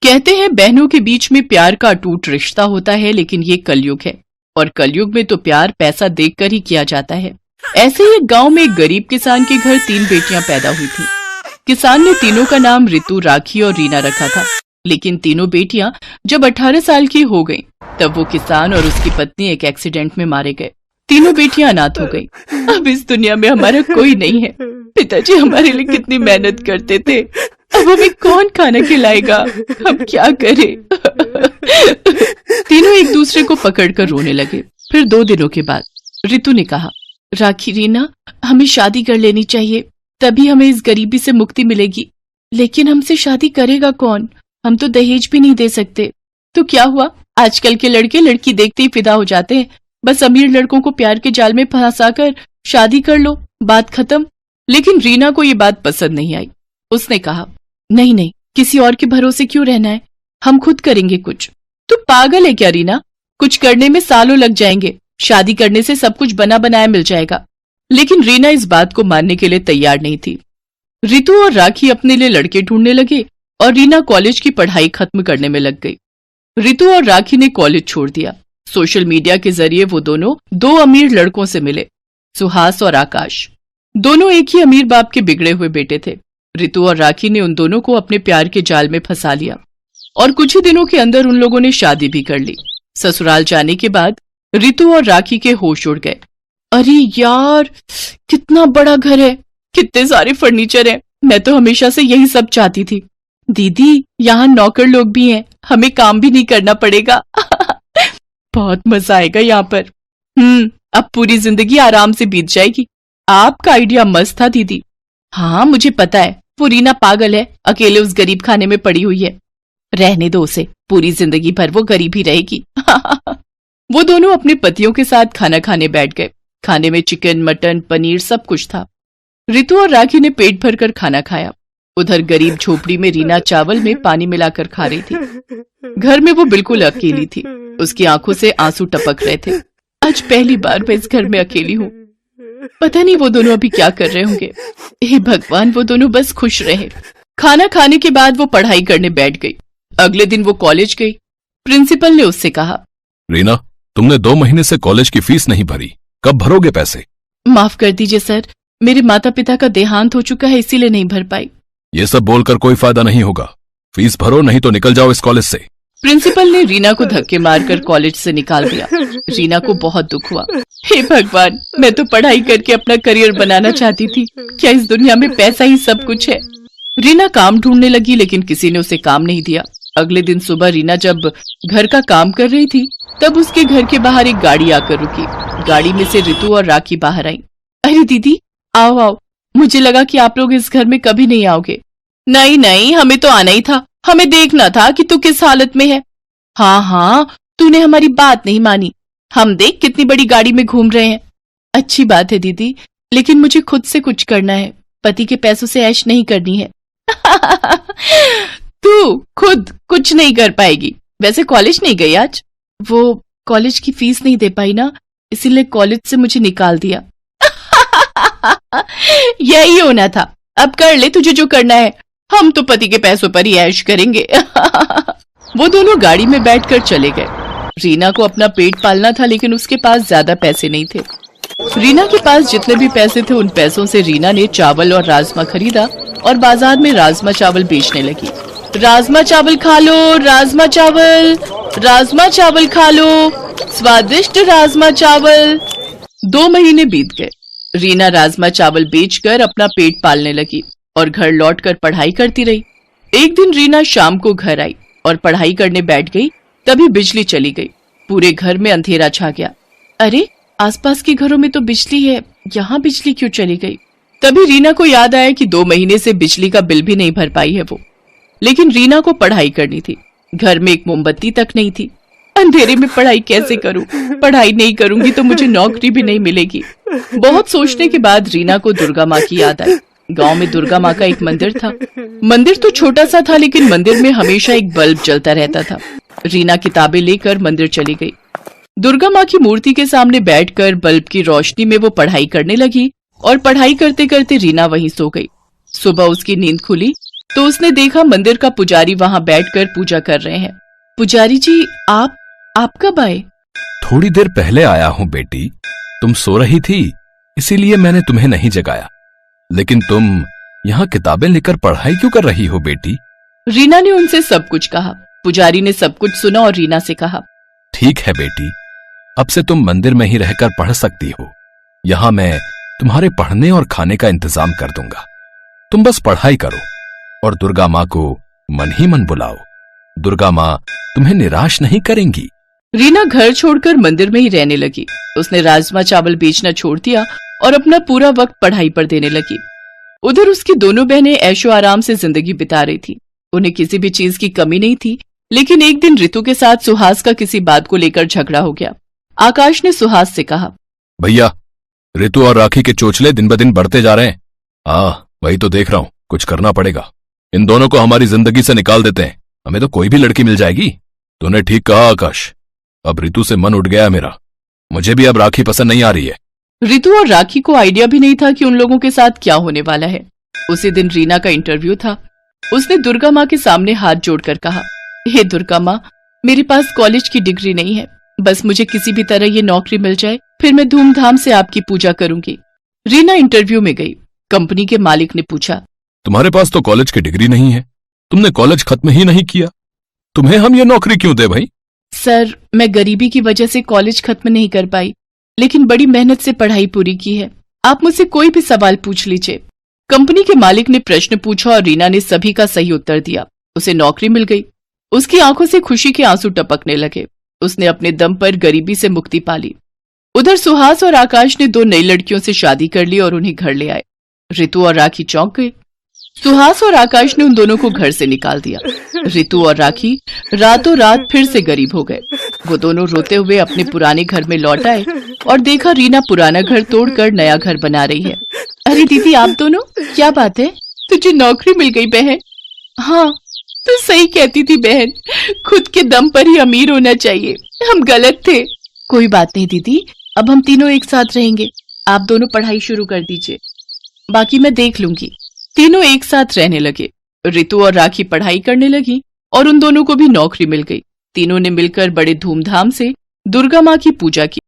कहते हैं बहनों के बीच में प्यार का अटूट रिश्ता होता है, लेकिन ये कलयुग है और कलयुग में तो प्यार पैसा देखकर ही किया जाता है। ऐसे ही एक गांव में एक गरीब किसान के घर 3 बेटियां पैदा हुई थी। किसान ने तीनों का नाम रितु, राखी और रीना रखा था। लेकिन तीनों बेटियां जब 18 साल की हो गईं, तब वो किसान और उसकी पत्नी एक एक्सीडेंट में मारे गए। तीनों बेटियां अनाथ हो गईं। अब इस दुनिया में हमारा कोई नहीं है। पिताजी हमारे लिए कितनी मेहनत करते थे, अब हमें कौन खाना खिलाएगा, हम क्या करें। तीनों एक दूसरे को पकड़कर रोने लगे। फिर 2 दिनों के बाद रितु ने कहा, राखी, रीना, हमें शादी कर लेनी चाहिए, तभी हमें इस गरीबी से मुक्ति मिलेगी। लेकिन हमसे शादी करेगा कौन? हम तो दहेज भी नहीं दे सकते। तो क्या हुआ, आजकल के लड़के लड़की देखते ही फिदा हो जाते हैं। बस अमीर लड़कों को प्यार के जाल में फंसाकर शादी कर लो, बात खत्म। लेकिन रीना को ये बात पसंद नहीं आई। उसने कहा, नहीं नहीं, किसी और के भरोसे क्यों रहना है, हम खुद करेंगे कुछ। तू पागल है क्या रीना? कुछ करने में सालों लग जाएंगे, शादी करने से सब कुछ बना बनाया मिल जाएगा। लेकिन रीना इस बात को मानने के लिए तैयार नहीं थी। रितु और राखी अपने लिए लड़के ढूंढने लगे और रीना कॉलेज की पढ़ाई खत्म करने में लग गई। रितु और राखी ने कॉलेज छोड़ दिया। सोशल मीडिया के जरिए वो दोनों 2 अमीर लड़कों से मिले, सुहास और आकाश। दोनों एक ही अमीर बाप के बिगड़े हुए बेटे थे। रितु और राखी ने उन दोनों को अपने प्यार के जाल में फंसा लिया और कुछ ही दिनों के अंदर उन लोगों ने शादी भी कर ली। ससुराल जाने के बाद रितु और राखी के होश उड़ गए। अरे यार, कितना बड़ा घर है, कितने सारे फर्नीचर हैं। मैं तो हमेशा से यही सब चाहती थी। दीदी, यहाँ नौकर लोग भी हैं, हमें काम भी नहीं करना पड़ेगा। बहुत मजा आएगा यहाँ पर। अब पूरी जिंदगी आराम से बीत जाएगी। आपका आइडिया मस्त था दीदी। हाँ, मुझे पता है, वो रीना पागल है, अकेले उस गरीब खाने में पड़ी हुई है। रहने दो उसे, पूरी जिंदगी भर वो गरीब ही रहेगी। वो दोनों अपने पतियों के साथ खाना खाने बैठ गए। खाने में चिकन, मटन, पनीर सब कुछ था। रितु और राखी ने पेट भर कर खाना खाया। उधर गरीब झोपड़ी में रीना चावल में पानी मिलाकर खा रही थी। घर में वो बिल्कुल अकेली थी। उसकी आंखों से आंसू टपक रहे थे। आज पहली बार मैं इस घर में अकेली हूँ। पता नहीं वो दोनों अभी क्या कर रहे होंगे। हे भगवान, वो दोनों बस खुश रहे। खाना खाने के बाद वो पढ़ाई करने बैठ गई। अगले दिन वो कॉलेज गई। प्रिंसिपल ने उससे कहा, रीना, तुमने 2 महीने से कॉलेज की फीस नहीं भरी, कब भरोगे पैसे? माफ कर दीजिए सर, मेरे माता पिता का देहांत हो चुका है, इसीलिए नहीं भर पाई। ये सब बोलकर कोई फायदा नहीं होगा। फीस भरो, नहीं तो निकल जाओ इस कॉलेज से। प्रिंसिपल ने रीना को धक्के मारकर कॉलेज से निकाल दिया। रीना को बहुत दुख हुआ। हे भगवान, मैं तो पढ़ाई करके अपना करियर बनाना चाहती थी। क्या इस दुनिया में पैसा ही सब कुछ है? रीना काम ढूंढने लगी, लेकिन किसी ने उसे काम नहीं दिया। अगले दिन सुबह रीना जब घर का काम कर रही थी, तब उसके घर के बाहर एक गाड़ी आकर रुकी। गाड़ी में से रितु और राखी बाहर आई। अरे दीदी, आओ आओ, मुझे लगा कि आप लोग इस घर में कभी नहीं आओगे। नहीं नहीं, हमें तो आना ही था, हमें देखना था कि तू किस हालत में है। हाँ हाँ, तूने हमारी बात नहीं मानी। हम देख कितनी बड़ी गाड़ी में घूम रहे हैं। अच्छी बात है दीदी, लेकिन मुझे खुद से कुछ करना है, पति के पैसों से ऐश नहीं करनी है। तू खुद कुछ नहीं कर पाएगी। वैसे कॉलेज नहीं गई आज? वो कॉलेज की फीस नहीं दे पाई ना, इसीलिए कॉलेज से मुझे निकाल दिया। यही होना था। अब कर ले तुझे जो करना है, हम तो पति के पैसों पर ही ऐश करेंगे। वो दोनों गाड़ी में बैठकर चले गए। रीना को अपना पेट पालना था, लेकिन उसके पास ज्यादा पैसे नहीं थे। रीना के पास जितने भी पैसे थे, उन पैसों से रीना ने चावल और राजमा खरीदा और बाजार में राजमा चावल बेचने लगी। राजमा चावल खा लो, राजमा चावल खा लो, स्वादिष्ट राजमा चावल। 2 महीने बीत गए। रीना राजमा चावल बेचकर अपना पेट पालने लगी और घर लौटकर पढ़ाई करती रही। एक दिन रीना शाम को घर आई और पढ़ाई करने बैठ गई। तभी बिजली चली गई। पूरे घर में अंधेरा छा गया। अरे, आसपास के घरों में तो बिजली है, यहाँ बिजली क्यों चली गई? तभी रीना को याद आया कि 2 महीने से बिजली का बिल भी नहीं भर पाई है वो। लेकिन रीना को पढ़ाई करनी थी। घर में एक मोमबत्ती तक नहीं थी। अंधेरे में पढ़ाई कैसे करूं? पढ़ाई नहीं करूंगी तो मुझे नौकरी भी नहीं मिलेगी। बहुत सोचने के बाद रीना को दुर्गा माँ की याद आई। गांव में दुर्गा माँ का एक मंदिर था। मंदिर तो छोटा सा था, लेकिन मंदिर में हमेशा एक बल्ब जलता रहता था। रीना किताबें लेकर मंदिर चली गई। दुर्गा माँ की मूर्ति के सामने बैठकर बल्ब की रोशनी में वो पढ़ाई करने लगी और पढ़ाई करते करते रीना वहीं सो गई। सुबह उसकी नींद खुली तो उसने देखा मंदिर का पुजारी वहां बैठकर पूजा कर रहे हैं। पुजारी जी, आप कब आए? थोड़ी देर पहले आया हूं बेटी। तुम सो रही थी, इसीलिए मैंने तुम्हें नहीं जगाया। लेकिन तुम यहाँ किताबें लेकर पढ़ाई क्यों कर रही हो बेटी? रीना ने उनसे सब कुछ कहा। पुजारी ने सब कुछ सुना और रीना से कहा, ठीक है बेटी, अब से तुम मंदिर में ही रहकर पढ़ सकती हो। यहाँ मैं तुम्हारे पढ़ने और खाने का इंतजाम कर दूंगा। तुम बस पढ़ाई करो और दुर्गा माँ को मन ही मन बुलाओ। दुर्गा माँ तुम्हें निराश नहीं करेंगी। रीना घर छोड़कर मंदिर में ही रहने लगी। उसने राजमा चावल बेचना छोड़ दिया और अपना पूरा वक्त पढ़ाई पर देने लगी। उधर उसकी दोनों बहनें ऐशो आराम से जिंदगी बिता रही थी। उन्हें किसी भी चीज की कमी नहीं थी। लेकिन एक दिन रितु के साथ सुहास का किसी बात को लेकर झगड़ा हो गया। आकाश ने सुहास से कहा, भैया, रितु और राखी के चोचले दिन ब दिन बढ़ते जा रहे हैं। हाँ, वही तो देख रहा हूं। कुछ करना पड़ेगा। इन दोनों को हमारी जिंदगी से निकाल देते हैं। हमें तो कोई भी लड़की मिल जाएगी। तूने ठीक कहा आकाश। अब रितु से मन उठ गया है मेरा। मुझे भी अब राखी पसंद नहीं आ रही है। रितु और राखी को आइडिया भी नहीं था कि उन लोगों के साथ क्या होने वाला है। उसी दिन रीना का इंटरव्यू था। उसने दुर्गा माँ के सामने हाथ जोड़कर कहा, हे दुर्गा माँ, मेरे पास कॉलेज की डिग्री नहीं है। बस मुझे किसी भी तरह ये नौकरी मिल जाए, फिर मैं धूमधाम से आपकी पूजा करूंगी। रीना इंटरव्यू में गई। कंपनी के मालिक ने पूछा, तुम्हारे पास तो कॉलेज की डिग्री नहीं है। तुमने कॉलेज खत्म ही नहीं किया। तुम्हें हम ये नौकरी क्यों दे भाई? सर, मैं गरीबी की वजह से कॉलेज खत्म नहीं कर पाई, लेकिन बड़ी मेहनत से पढ़ाई पूरी की है। आप मुझसे कोई भी सवाल पूछ लीजिए। कंपनी के मालिक ने प्रश्न पूछा और रीना ने सभी का सही उत्तर दिया। उसे नौकरी मिल गई। उसकी आंखों से खुशी के आंसू टपकने लगे। उसने अपने दम पर गरीबी से मुक्ति पा ली। उधर सुहास और आकाश ने दो नई लड़कियों से शादी कर ली और उन्हें घर ले आए। रितु और राखी चौंक गए। सुहास और आकाश ने उन दोनों को घर से निकाल दिया। रितु और राखी रातों रात फिर से गरीब हो गए। वो दोनों रोते हुए अपने पुराने घर में लौट आए और देखा रीना पुराना घर तोड़कर नया घर बना रही है। अरे दीदी, आप दोनों, क्या बात है? तुझे नौकरी मिल गई बहन। हाँ, तू सही कहती थी बहन। खुद के दम पर ही अमीर होना चाहिए। हम गलत थे। कोई बात नहीं दीदी, अब हम तीनों एक साथ रहेंगे। आप दोनों पढ़ाई शुरू कर दीजिए, बाकी मैं देख लूंगी। तीनों एक साथ रहने लगे। रितु और राखी पढ़ाई करने लगी और उन दोनों को भी नौकरी मिल गई। तीनों ने मिलकर बड़े धूमधाम से दुर्गा माँ की पूजा की।